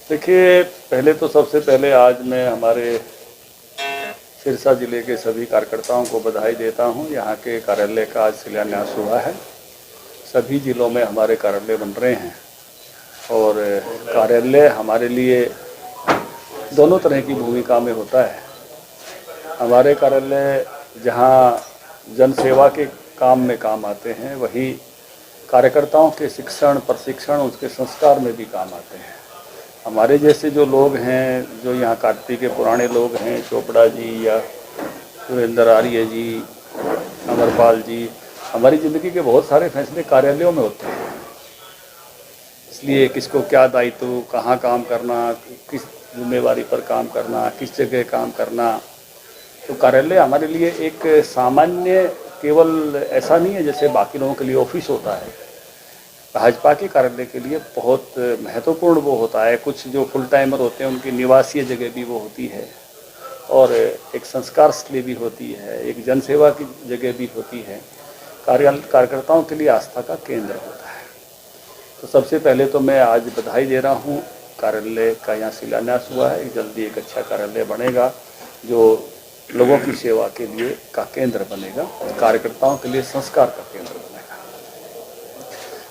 देखिए, पहले तो सबसे पहले आज मैं हमारे सिरसा जिले के सभी कार्यकर्ताओं को बधाई देता हूं। यहाँ के कार्यालय का आज शिलान्यास हुआ है। सभी जिलों में हमारे कार्यालय बन रहे हैं और कार्यालय हमारे लिए दोनों तरह की भूमिका में होता है। हमारे कार्यालय जहाँ जन सेवा के काम में काम आते हैं, वहीं कार्यकर्ताओं के शिक्षण, प्रशिक्षण, उसके संस्कार में भी काम आते हैं। हमारे जैसे जो लोग हैं, जो यहाँ काटती के पुराने लोग हैं, चोपड़ा जी या सुरेंद्र आर्य जी, अमरपाल जी, हमारी ज़िंदगी के बहुत सारे फैसले कार्यालयों में होते हैं। इसलिए किसको क्या दायित्व, कहाँ काम करना, किस जिम्मेवारी पर काम करना, किस जगह काम करना, तो कार्यालय हमारे लिए एक सामान्य, केवल ऐसा नहीं है जैसे बाकी लोगों के लिए ऑफिस होता है। भाजपा के कार्यालय के लिए बहुत महत्वपूर्ण वो होता है। कुछ जो फुल टाइमर होते हैं उनकी निवासीय जगह भी वो होती है और एक संस्कार स्थली भी होती है, एक जनसेवा की जगह भी होती है। कार्यकर्ताओं के लिए आस्था का केंद्र होता है। तो सबसे पहले तो मैं आज बधाई दे रहा हूँ, कार्यालय का यहाँ शिलान्यास हुआ है। जल्दी एक अच्छा कार्यालय बनेगा जो लोगों की सेवा के लिए का केंद्र बनेगा, कार्यकर्ताओं के लिए संस्कार का केंद्र बनेगा।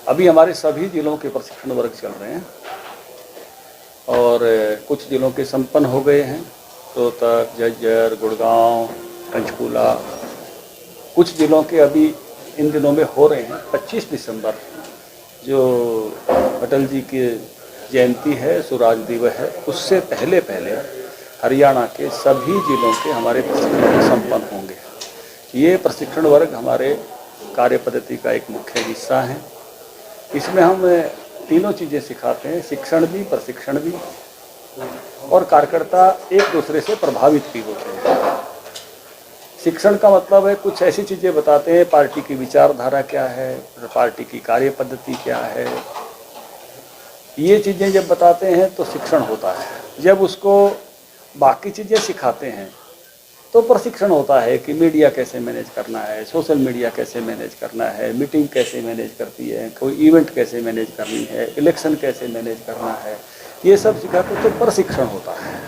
अभी हमारे सभी जिलों के प्रशिक्षण वर्ग चल रहे हैं और कुछ जिलों के संपन्न हो गए हैं, रोहतक, झज्जर, गुड़गांव, पंचकूला। कुछ जिलों के अभी इन दिनों में हो रहे हैं। 25 दिसंबर जो अटल जी की जयंती है, स्वराज दिवस है, उससे पहले पहले हरियाणा के सभी जिलों के हमारे प्रशिक्षण संपन्न होंगे। ये प्रशिक्षण वर्ग हमारे कार्य पद्धति का एक मुख्य हिस्सा है। इसमें हम तीनों चीज़ें सिखाते हैं, शिक्षण भी, प्रशिक्षण भी, और कार्यकर्ता एक दूसरे से प्रभावित भी होते हैं। शिक्षण का मतलब है कुछ ऐसी चीज़ें बताते हैं, पार्टी की विचारधारा क्या है, पार्टी की कार्य पद्धति क्या है। ये चीज़ें जब बताते हैं तो शिक्षण होता है। जब उसको बाकी चीज़ें सिखाते हैं तो प्रशिक्षण होता है कि मीडिया कैसे मैनेज करना है, सोशल मीडिया कैसे मैनेज करना है, मीटिंग कैसे मैनेज करती है, कोई इवेंट कैसे मैनेज करनी है, इलेक्शन कैसे मैनेज करना है, ये सब सिखाते तो प्रशिक्षण होता है।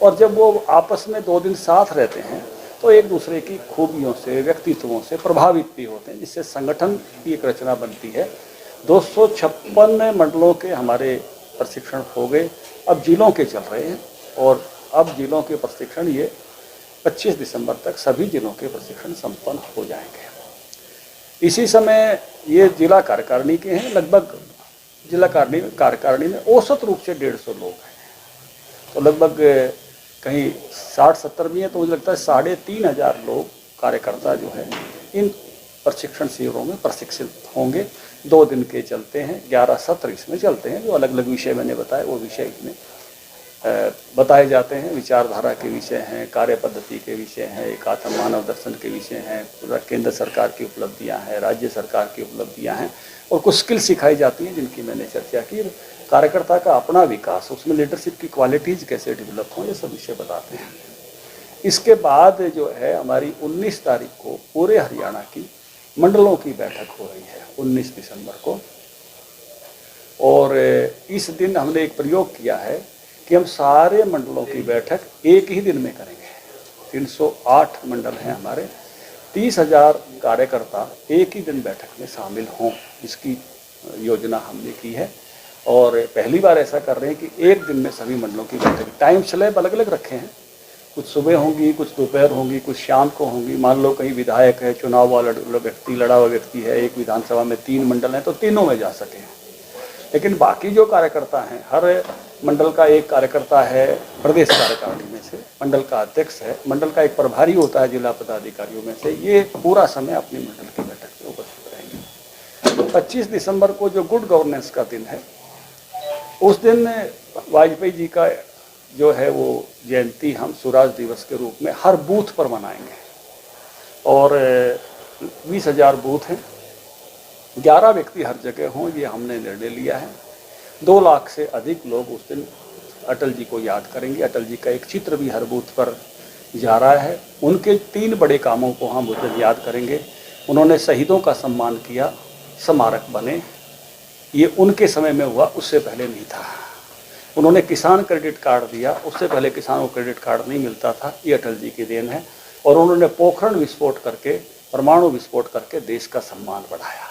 और जब वो आपस में 2 दिन साथ रहते हैं तो एक दूसरे की खूबियों से, व्यक्तित्वों से प्रभावित भी होते हैं, जिससे संगठन की एक रचना बनती है। 256 मंडलों के हमारे प्रशिक्षण हो गए, अब जिलों के चल रहे हैं और अब जिलों के प्रशिक्षण ये 25 दिसंबर तक सभी जिलों के प्रशिक्षण संपन्न हो जाएंगे। इसी समय ये जिला कार्यकारिणी के हैं। लगभग जिला कार्यकारिणी में औसत रूप से 150 लोग हैं, तो लगभग कहीं 60-70 भी है, तो मुझे लगता है 3500 लोग कार्यकर्ता जो है इन प्रशिक्षण शिविरों में प्रशिक्षित होंगे। 2 दिन के चलते हैं, 11 सत्र इसमें चलते हैं। जो अलग अलग विषय मैंने बताए वो विषय इसमें बताए जाते हैं। विचारधारा के विषय हैं, कार्य पद्धति के विषय हैं, एक आत्म मानव दर्शन के विषय हैं, पूरा केंद्र सरकार की उपलब्धियां हैं, राज्य सरकार की उपलब्धियां हैं, और कुछ स्किल सिखाई जाती हैं जिनकी मैंने चर्चा की। कार्यकर्ता का अपना विकास, उसमें लीडरशिप की क्वालिटीज़ कैसे डेवलप हों, ये सब विषय बताते हैं। इसके बाद जो है हमारी 19 तारीख को पूरे हरियाणा की मंडलों की बैठक हो रही है, 19 दिसंबर को। और इस दिन हमने एक प्रयोग किया है कि हम सारे मंडलों की बैठक एक ही दिन में करेंगे। 308 मंडल हैं हमारे, 30,000 कार्यकर्ता एक ही दिन बैठक में शामिल हों, इसकी योजना हमने की है। और पहली बार ऐसा कर रहे हैं कि एक दिन में सभी मंडलों की बैठक, टाइम स्लैब अलग अलग रखे हैं, कुछ सुबह होंगी, कुछ दोपहर होंगी, कुछ शाम को होंगी। मान लो कहीं विधायक है, चुनाव वाला व्यक्ति, लड़ा हुआ व्यक्ति है, एक विधानसभा में 3 मंडल हैं, तो तीनों में जा सके। लेकिन बाकी जो कार्यकर्ता हैं, हर मंडल का एक कार्यकर्ता है प्रदेश कार्यकारिणी में से, मंडल का अध्यक्ष है, मंडल का एक प्रभारी होता है जिला पदाधिकारियों में से, ये पूरा समय अपनी मंडल की बैठक में उपस्थित रहेंगे। तो 25 दिसंबर को जो गुड गवर्नेंस का दिन है, उस दिन वाजपेयी जी का जो है वो जयंती हम स्वराज दिवस के रूप में हर बूथ पर मनाएंगे। और 20,000 बूथ हैं, 11 व्यक्ति हर जगह हों, ये हमने निर्णय लिया है। 2 लाख से अधिक लोग उस दिन अटल जी को याद करेंगे। अटल जी का एक चित्र भी हर बूथ पर जा रहा है। उनके 3 बड़े कामों को हम उस दिन याद करेंगे। उन्होंने शहीदों का सम्मान किया, स्मारक बने, ये उनके समय में हुआ, उससे पहले नहीं था। उन्होंने किसान क्रेडिट कार्ड दिया, उससे पहले किसानों को क्रेडिट कार्ड नहीं मिलता था, ये अटल जी की देन है। और उन्होंने पोखरण विस्फोट करके, परमाणु विस्फोट करके देश का सम्मान बढ़ाया।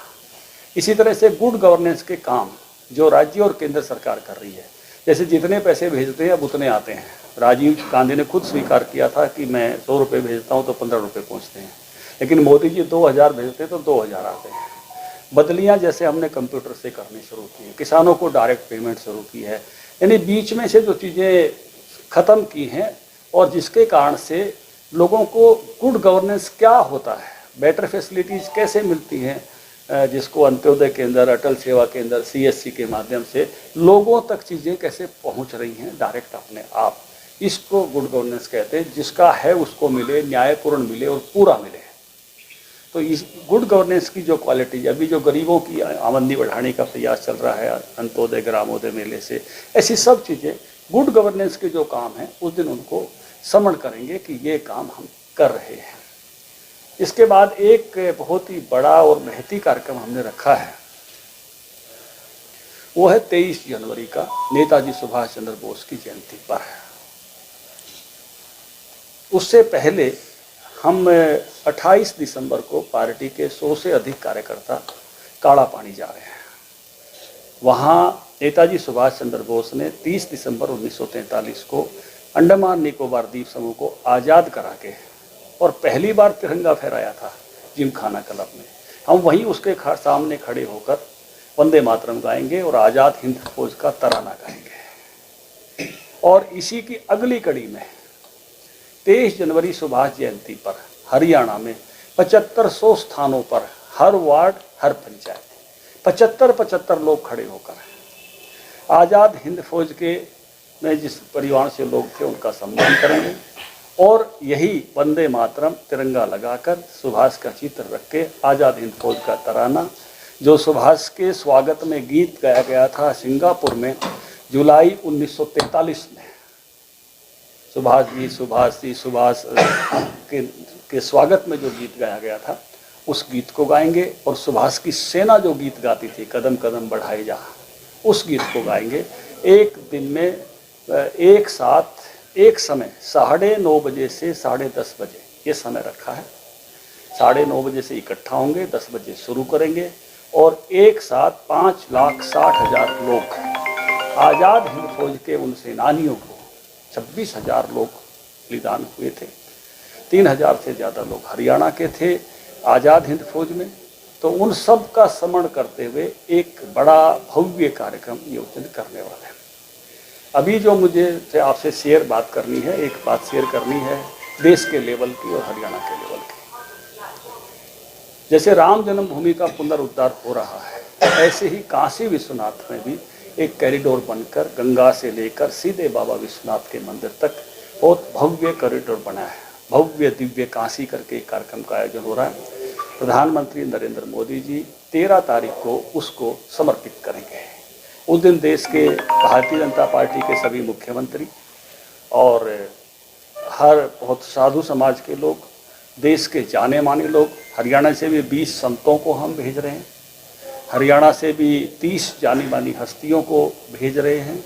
इसी तरह से गुड गवर्नेंस के काम जो राज्य और केंद्र सरकार कर रही है, जैसे जितने पैसे भेजते हैं अब उतने आते हैं। राजीव गांधी ने खुद स्वीकार किया था कि मैं 100 रुपये भेजता हूँ तो 15 रुपये पहुँचते हैं, लेकिन मोदी जी 2000 भेजते तो 2000 आते हैं। बदलियाँ जैसे हमने कंप्यूटर से करनी शुरू की है, किसानों को डायरेक्ट पेमेंट शुरू की है, यानी बीच में से जो चीज़ें ख़त्म की हैं और जिसके कारण से लोगों को गुड गवर्नेंस क्या होता है, बेटर फैसिलिटीज़ कैसे मिलती हैं, जिसको अंत्योदय केंद्र, अटल सेवा केंद्र, CSC के माध्यम से लोगों तक चीज़ें कैसे पहुंच रही हैं डायरेक्ट अपने आप, इसको गुड गवर्नेंस कहते हैं। जिसका है उसको मिले, न्यायपूर्ण मिले और पूरा मिले। तो इस गुड गवर्नेंस की जो क्वालिटी, अभी जो गरीबों की आमदनी बढ़ाने का प्रयास चल रहा है अंत्योदय ग्रामोदय मेले से, ऐसी सब चीज़ें गुड गवर्नेंस के जो काम हैं उस दिन उनको समझ करेंगे कि ये काम हम कर रहे हैं। इसके बाद एक बहुत ही बड़ा और महती कार्यक्रम हमने रखा है, वो है 23 जनवरी का नेताजी सुभाष चंद्र बोस की जयंती पर। उससे पहले हम 28 दिसंबर को पार्टी के 100 से अधिक कार्यकर्ता काला पानी जा रहे हैं। वहाँ नेताजी सुभाष चंद्र बोस ने 30 दिसंबर 1943 को अंडमान निकोबार द्वीप समूह को आज़ाद करा के और पहली बार तिरंगा फहराया था जिमखाना क्लब में। हम वहीं उसके सामने खड़े होकर वंदे मातरम गाएंगे और आज़ाद हिंद फौज का तराना गाएंगे। और इसी की अगली कड़ी में 23 जनवरी सुभाष जयंती पर हरियाणा में 7500 स्थानों पर हर वार्ड, हर पंचायत 75 लोग खड़े होकर आज़ाद हिंद फौज के में जिस परिवार से लोग थे उनका सम्मान करेंगे और यही वंदे मातरम तिरंगा लगाकर सुभाष का चित्र रख के आज़ाद हिंद फौज का तराना, जो सुभाष के स्वागत में गीत गाया गया था सिंगापुर में जुलाई 1943 में, सुभाष के स्वागत में जो गीत गाया गया था उस गीत को गाएंगे। और सुभाष की सेना जो गीत गाती थी कदम कदम बढ़ाए जा, उस गीत को गाएंगे। एक दिन में एक साथ एक समय 9:30 बजे से 10:30 बजे ये समय रखा है। 9:30 बजे से इकट्ठा होंगे, 10 बजे शुरू करेंगे और एक साथ 5,60,000 लोग आज़ाद हिंद फौज के उन सेनानियों को, 26,000 लोग बलिदान हुए थे, 3,000 से ज़्यादा लोग हरियाणा के थे आज़ाद हिंद फौज में, तो उन सब का स्मरण करते हुए एक बड़ा भव्य कार्यक्रम आयोजित करने वाले हैं। अभी जो मुझे आपसे शेयर बात करनी है, एक बात शेयर करनी है देश के लेवल की और हरियाणा के लेवल की। जैसे राम जन्मभूमि का पुनरुद्धार हो रहा है, ऐसे ही काशी विश्वनाथ में भी एक कॉरिडोर बनकर गंगा से लेकर सीधे बाबा विश्वनाथ के मंदिर तक बहुत भव्य कॉरिडोर बना है। भव्य दिव्य काशी करके एक कार्यक्रम का आयोजन हो रहा है। प्रधानमंत्री नरेंद्र मोदी जी 13 तारीख को उसको समर्पित करेंगे। उस दिन देश के भारतीय जनता पार्टी के सभी मुख्यमंत्री और हर बहुत साधु समाज के लोग, देश के जाने माने लोग, हरियाणा से भी 20 संतों को हम भेज रहे हैं, हरियाणा से भी 30 जानी मानी हस्तियों को भेज रहे हैं।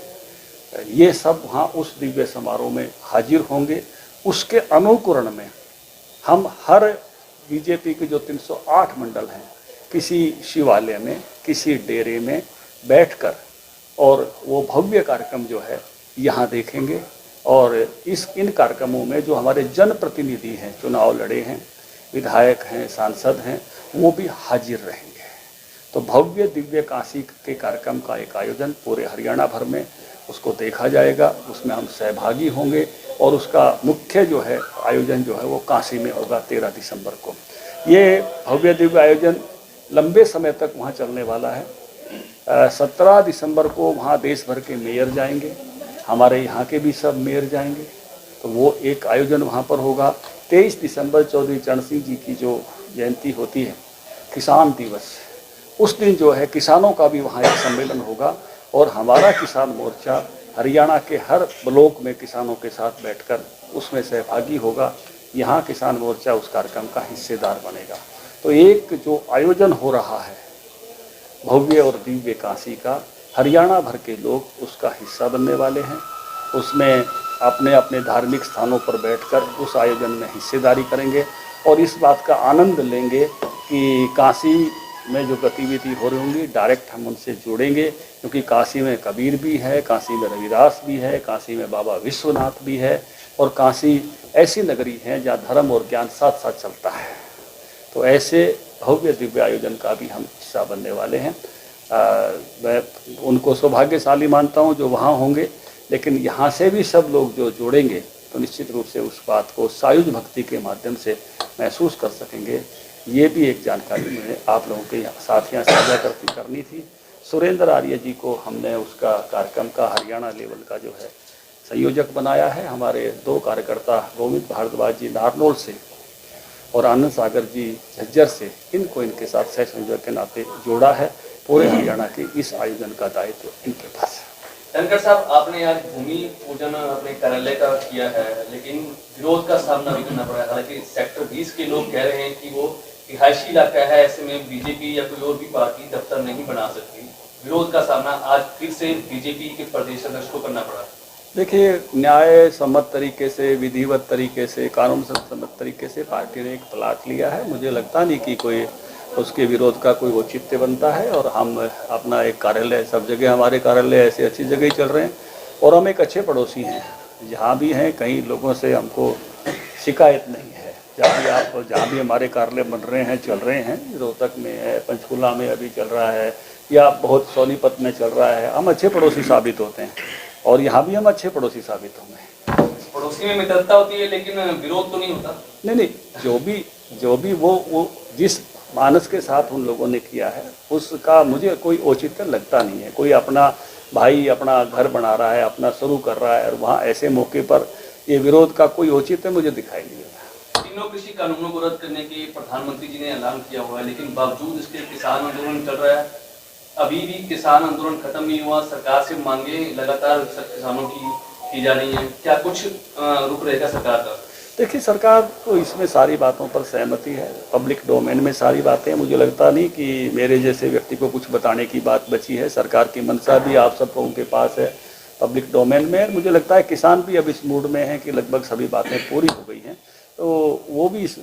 ये सब वहाँ उस दिव्य समारोह में हाजिर होंगे। उसके अनुकरण में हम हर बीजेपी के जो 308 मंडल हैं, किसी शिवालय में, किसी डेरे में बैठकर और वो भव्य कार्यक्रम जो है यहाँ देखेंगे। और इन कार्यक्रमों में जो हमारे जनप्रतिनिधि हैं, चुनाव लड़े हैं, विधायक हैं, सांसद हैं, वो भी हाजिर रहेंगे। तो भव्य दिव्य काशी के कार्यक्रम का एक आयोजन पूरे हरियाणा भर में उसको देखा जाएगा, उसमें हम सहभागी होंगे और उसका मुख्य जो है आयोजन जो है वो काशी में होगा 13 दिसंबर को। ये भव्य दिव्य आयोजन लंबे समय तक वहाँ चलने वाला है। 17 दिसंबर को वहाँ देश भर के मेयर जाएंगे, हमारे यहाँ के भी सब मेयर जाएंगे, तो वो एक आयोजन वहाँ पर होगा। 23 दिसंबर चौधरी चरण सिंह जी की जो जयंती होती है, किसान दिवस, उस दिन जो है किसानों का भी वहाँ एक सम्मेलन होगा और हमारा किसान मोर्चा हरियाणा के हर ब्लॉक में किसानों के साथ बैठकर उसमें सहभागी होगा। यहाँ किसान मोर्चा उस कार्यक्रम का हिस्सेदार बनेगा। तो एक जो आयोजन हो रहा है भव्य और दिव्य काशी का, हरियाणा भर के लोग उसका हिस्सा बनने वाले हैं। उसमें अपने अपने धार्मिक स्थानों पर बैठकर उस आयोजन में हिस्सेदारी करेंगे और इस बात का आनंद लेंगे कि काशी में जो गतिविधि हो रही होंगी डायरेक्ट हम उनसे जुड़ेंगे, क्योंकि काशी में कबीर भी है, काशी में रविदास भी है, काशी में बाबा विश्वनाथ भी है और काशी ऐसी नगरी है जहाँ धर्म और ज्ञान साथ साथ चलता है। तो ऐसे भव्य दिव्य आयोजन का भी हम हिस्सा बनने वाले हैं। मैं उनको सौभाग्यशाली मानता हूँ जो वहाँ होंगे, लेकिन यहाँ से भी सब लोग जो जुड़ेंगे तो निश्चित रूप से उस बात को सायुज भक्ति के माध्यम से महसूस कर सकेंगे। ये भी एक जानकारी मुझे आप लोगों के साथ यहाँ साझा करनी थी। सुरेंद्र आर्य जी को हमने उसका कार्यक्रम का हरियाणा लेवल का जो है संयोजक बनाया है। हमारे 2 कार्यकर्ता गोविंद भारद्वाज जी नारनौल से और आनंद सागर जी झज्जर से, इनको इनके साथ सह संयोजक के नाते जोड़ा है। पूरे हरियाणा के इस आयोजन का दायित्व इनके पास है। धनखड़ साहब, आपने आज भूमि पूजन अपने कार्यालय का किया है, लेकिन विरोध का सामना भी करना पड़ा है। हालांकि सेक्टर 20 के लोग कह रहे हैं कि वो रिहायशी इलाका है, ऐसे में बीजेपी या कोई और भी पार्टी दफ्तर नहीं बना सकती। विरोध का सामना आज फिर से बीजेपी के प्रदेश अध्यक्ष को करना पड़ा। देखिए, न्याय सम्मत तरीके से, विधिवत तरीके से, कानून सम्मत तरीके से पार्टी ने एक प्लाट लिया है। मुझे लगता नहीं कि कोई उसके विरोध का कोई औचित्य बनता है और हम अपना एक कार्यालय, सब जगह हमारे कार्यालय ऐसे अच्छी जगह ही चल रहे हैं और हम एक अच्छे पड़ोसी हैं। जहाँ भी हैं कई लोगों से हमको शिकायत नहीं है। जहाँ भी हमारे कार्यालय बन रहे हैं, चल रहे हैं, रोहतक में है, पंचकुला में अभी चल रहा है या बहुत सोनीपत में चल रहा है, हम अच्छे पड़ोसी साबित होते हैं और यहाँ भी हम अच्छे पड़ोसी साबित होंगे। पड़ोसी में मित्रता होती है लेकिन विरोध तो नहीं होता। नहीं, जो भी वो जिस मानस के साथ उन लोगों ने किया है उसका मुझे कोई औचित्य लगता नहीं है। कोई अपना भाई अपना घर बना रहा है, अपना शुरू कर रहा है और वहाँ ऐसे मौके पर ये विरोध का कोई औचित्य मुझे दिखाई नहीं देता। तीनों कृषि कानूनों को रद्द करने की प्रधानमंत्री जी ने ऐलान किया हुआ है, लेकिन बावजूद इसके किसान आंदोलन चल रहा है। अभी भी किसान आंदोलन खत्म नहीं हुआ। सरकार से मांगे लगातार किसानों की जा रही है। क्या कुछ रुख रहेगा सरकार का? देखिए, सरकार तो इसमें सारी बातों पर सहमति है। पब्लिक डोमेन में सारी बातें, मुझे लगता नहीं कि मेरे जैसे व्यक्ति को कुछ बताने की बात बची है। सरकार की मंशा भी आप सब लोगों के पास है, पब्लिक डोमेन में। मुझे लगता है किसान भी अब इस मूड में है कि लगभग सभी बातें पूरी हो गई हैं, तो वो भी इस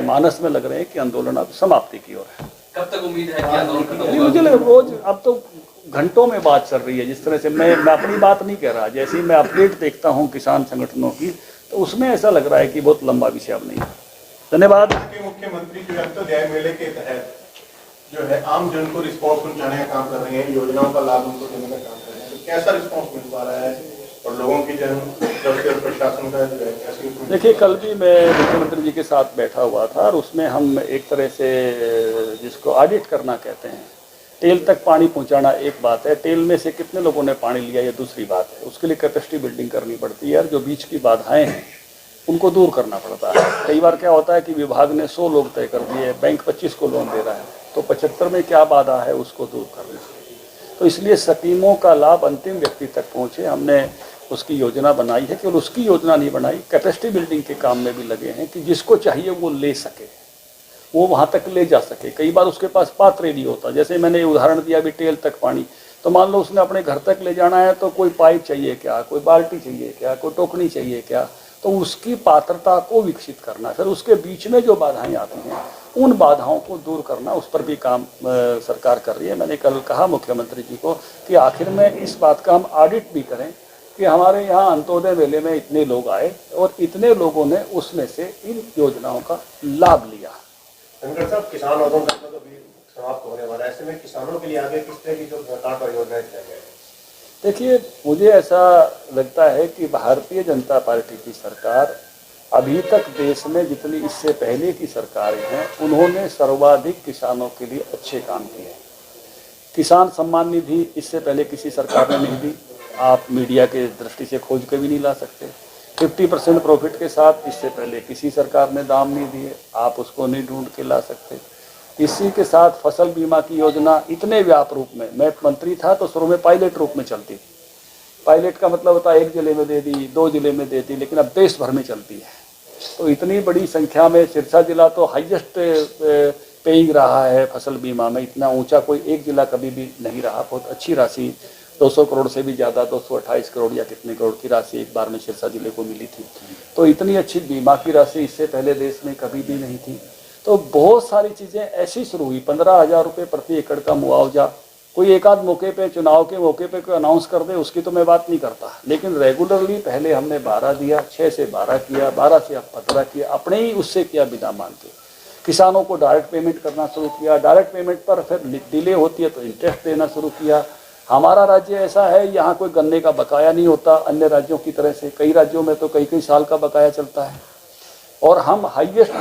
मानस में लग रहे हैं कि आंदोलन अब समाप्ति की ओर है। कब तक उम्मीद है कि आंदोलन खत्म होगा? मुझे लग रोज अब तो घंटों में बात चल रही है। जिस तरह से मैं अपनी बात नहीं कह रहा, जैसे ही मैं अपडेट देखता हूँ किसान संगठनों की, तो उसमें ऐसा लग रहा है कि बहुत लंबा विषय अब नहीं है। धन्यवाद। मुख्यमंत्री जो अंत्योदय मेले के तहत जो है आम जन को रिस्पॉन्स पहुंचाने का काम कर रहे हैं, योजनाओं का लाभ उनको देने का काम कर रहे हैं, तो कैसा रिस्पॉन्स मिल पा रहा है और लोगों की प्रशासन का जो है कैसे? देखिए, कल भी मैं मुख्यमंत्री जी के साथ बैठा हुआ था और उसमें हम एक तरह से जिसको ऑडिट करना कहते हैं, टेल तक पानी पहुंचाना एक बात है, टेल में से कितने लोगों ने पानी लिया ये दूसरी बात है। उसके लिए कैपेसिटी बिल्डिंग करनी पड़ती है और जो बीच की बाधाएं हैं उनको दूर करना पड़ता है। कई बार क्या होता है कि विभाग ने 100 लोग तय कर दिए, बैंक 25 को लोन दे रहा है, तो 75 में क्या बाधा है उसको दूर करना। तो इसलिए स्कीमों का लाभ अंतिम व्यक्ति तक पहुँचे, हमने उसकी योजना बनाई है। केवल उसकी योजना नहीं बनाई, कैपेसिटी बिल्डिंग के काम में भी लगे हैं कि जिसको चाहिए वो ले सके, वो वहाँ तक ले जा सके। कई बार उसके पास पात्र नहीं होता। जैसे मैंने उदाहरण दिया अभी टेल तक पानी, तो मान लो उसने अपने घर तक ले जाना है, तो कोई पाइप चाहिए क्या, कोई बाल्टी चाहिए क्या, कोई टोकनी चाहिए क्या, तो उसकी पात्रता को विकसित करना। फिर उसके बीच में जो बाधाएं आती हैं उन बाधाओं को दूर करना, उस पर भी काम सरकार कर रही है। मैंने कल कहा मुख्यमंत्री जी को कि आखिर में इस बात का हम ऑडिट भी करें कि हमारे यहाँ अंत्योदय मेले में इतने लोग आए और इतने लोगों ने उसमें से इन योजनाओं का लाभ लिया। धनखड़ साहब, किसान आंदोलन तो अभी समाप्त होने वाला है, ऐसे में किसानों के लिए आगे किस तरह की जो सरकार का योजनाएं चल रही है? देखिए, मुझे ऐसा लगता है कि भारतीय जनता पार्टी की सरकार अभी तक देश में जितनी इससे पहले की सरकारें हैं उन्होंने सर्वाधिक किसानों के लिए अच्छे काम किए। किसान सम्मान निधि इससे पहले किसी सरकार ने नहीं दी, आप मीडिया के दृष्टि से खोज के भी नहीं ला सकते। 50% प्रॉफिट के साथ इससे पहले किसी सरकार ने दाम नहीं दिए, आप उसको नहीं ढूंढ के ला सकते। इसी के साथ फसल बीमा की योजना इतने व्यापक रूप में, मैं मंत्री था तो शुरू में पायलट रूप में चलती थी। पायलट का मतलब होता है 1 जिले में दे दी, 2 जिले में दे दी, लेकिन अब देश भर में चलती है। तो इतनी बड़ी संख्या में सिरसा जिला तो हाईएस्ट पेइंग रहा है फसल बीमा में। इतना ऊंचा कोई एक जिला कभी भी नहीं रहा। बहुत अच्छी राशि 200 करोड़ से भी ज़्यादा 228 करोड़ या कितने करोड़ की राशि एक बार में सिरसा जिले को मिली थी। तो इतनी अच्छी बीमा की राशि इससे पहले देश में कभी भी नहीं थी। तो बहुत सारी चीज़ें ऐसी शुरू हुई। 15,000 रुपये प्रति एकड़ का मुआवजा, कोई एक आध मौके पे, चुनाव के मौके पे कोई अनाउंस कर दे उसकी तो मैं बात नहीं करता, लेकिन रेगुलरली पहले हमने 12 दिया, 6 से 12 किया, 12 से अब 15 किया, अपने ही उससे किया बिना मांगे। किसानों को डायरेक्ट पेमेंट करना शुरू किया। डायरेक्ट पेमेंट पर फिर डिले होती है तो इंटरेस्ट देना शुरू किया। हमारा राज्य ऐसा है, यहाँ कोई गन्ने का बकाया नहीं होता अन्य राज्यों की तरह से। कई राज्यों में तो कई कई साल का बकाया चलता है और हम हाईएस्ट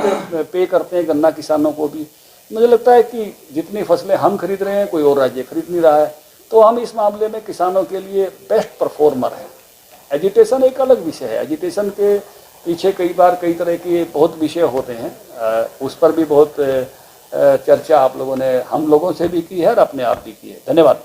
पे करते हैं गन्ना किसानों को भी। मुझे लगता है कि जितनी फसलें हम खरीद रहे हैं कोई और राज्य खरीद नहीं रहा है, तो हम इस मामले में किसानों के लिए बेस्ट परफॉर्मर हैं। एजिटेशन एक अलग विषय है, एजिटेशन के पीछे कई बार कई तरह के बहुत विषय होते हैं, उस पर भी बहुत चर्चा आप लोगों ने हम लोगों से भी की है और अपने आप भी की है। धन्यवाद।